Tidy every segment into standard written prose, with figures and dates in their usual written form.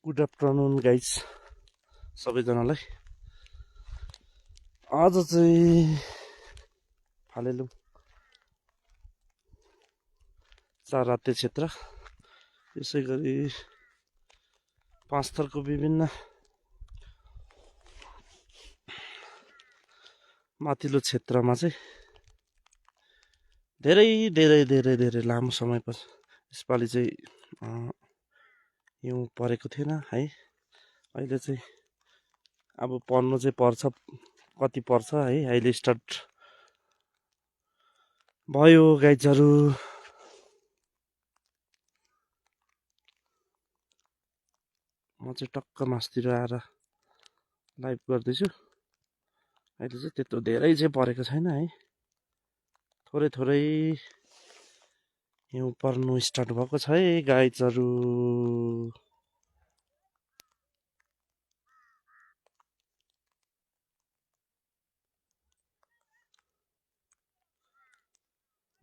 Good afternoon guys सबैजनालाई। आज चाहिँ फालेलुङ चारराते क्षेत्र, यसै गरी पाँचथरको विभिन्न माथिल्लो क्षेत्रमा चाहिँ धेरै लामो समयपछि यसपालि चाहिँ हिउँ परेको थिएन है। अहिले चाहिँ अब पर्नु चाहिँ पर्छ, कति पर्छ है। अहिले स्टार्ट भयो गाइजहरू। म चाहिँ टक्क मास्तिर आएर लाइभ गर्दैछु। अहिले चाहिँ त्यत्रो धेरै चाहिँ परेको छैन है, थोरै हिउँ पर्नु स्टार्ट भएको छ है गाइजहरू।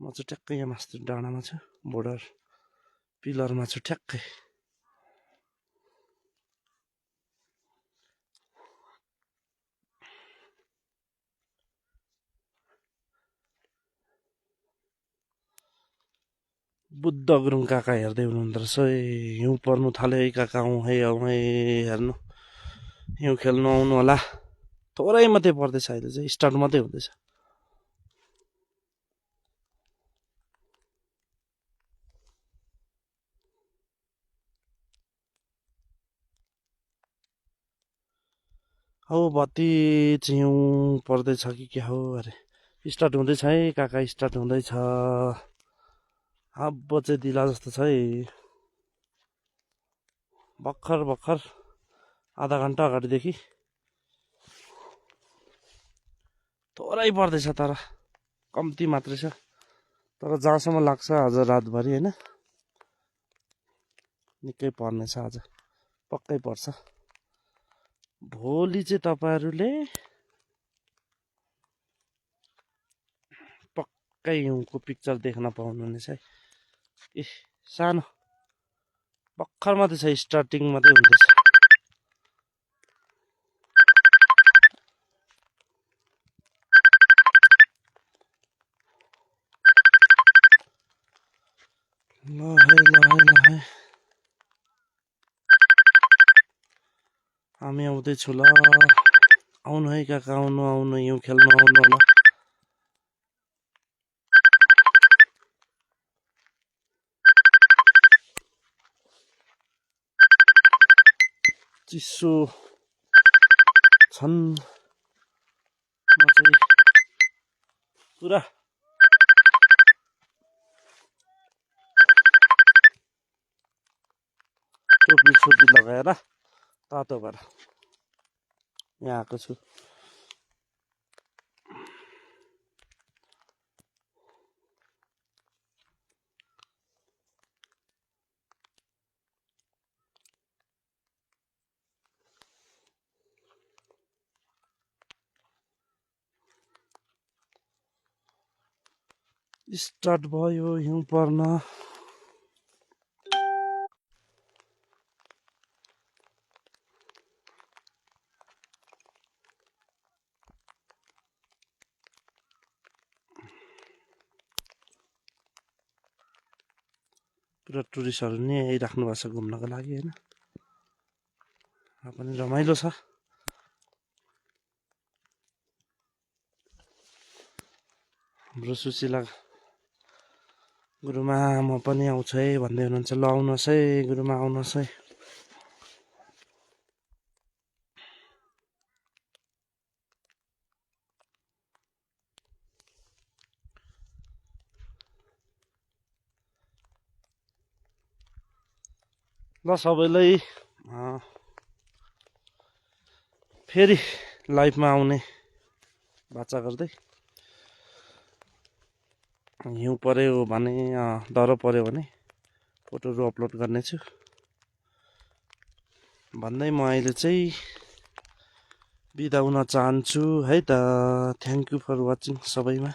म चाहिँ ठ्याक्कै यहाँ मास्तिर डाँडामा छु, बोर्डर पिलरमा छु ठ्याक्कै। बुद्ध गुरुङ काका हेर्दै हुनुहुँदो रहेछ है। हिउँ पर्नु थाल्यो है काका, आउँ है हेर्नु, हिउँ खेल्नु आउनु होला। थोरै मात्रै पर्दैछ, अहिले चाहिँ स्टार्ट मात्रै हुँदैछ। हौ बत्ती चाहिँ हिउँ पर्दैछ कि क्या हो अरे। स्टार्ट हुँदैछ है काका, स्टार्ट हुँदैछ। अब चाहिँ दिला जस्तो छ है। भर्खर आधा घन्टा अगाडिदेखि थोरै पर्दैछ, तर कम्ती मात्रै छ। तर जहाँसम्म लाग्छ आज रातभरि होइन, निकै पर्नेछ, आज पक्कै पर्छ। भोलि चाहिँ तपाईँहरूले पक्कै हिउँको पिक्चर देख्न पाउनुहुनेछ है। ए सानो भर्खर मात्रै छ, स्टार्टिङ मात्रै हुँदैछ। ल हामी आउँदैछु ल। आउनु है काका, आउनु हिउँ खेल्नु आउनु होला। चिसो छन् म चाहिँ पुरा टोपी लगाएर तातो भएर यहाँ आएको छु। स्टार्ट भयो हिउँ पर्न। पुरा टुरिस्टहरू नि आइराख्नु भएको छ घुम्नको लागि होइन, पनि रमाइलो छ। हाम्रो सुशीला गुरुमा म पनि आउँछु है भन्दै हुनुहुन्छ। ल आउनुहोस् है गुरुमा, आउनुहोस् है। ल सबैलाई फेरि लाइभमा आउने बाचा गर्दै, हिउँ पर्यो भने डह्रो पर्यो भने फोटोहरू अपलोड गर्नेछु भन्दै म अहिले चाहिँ बिदा हुन चाहन्छु है त। थ्याङ्क यू फर वाचिङ सबैमा।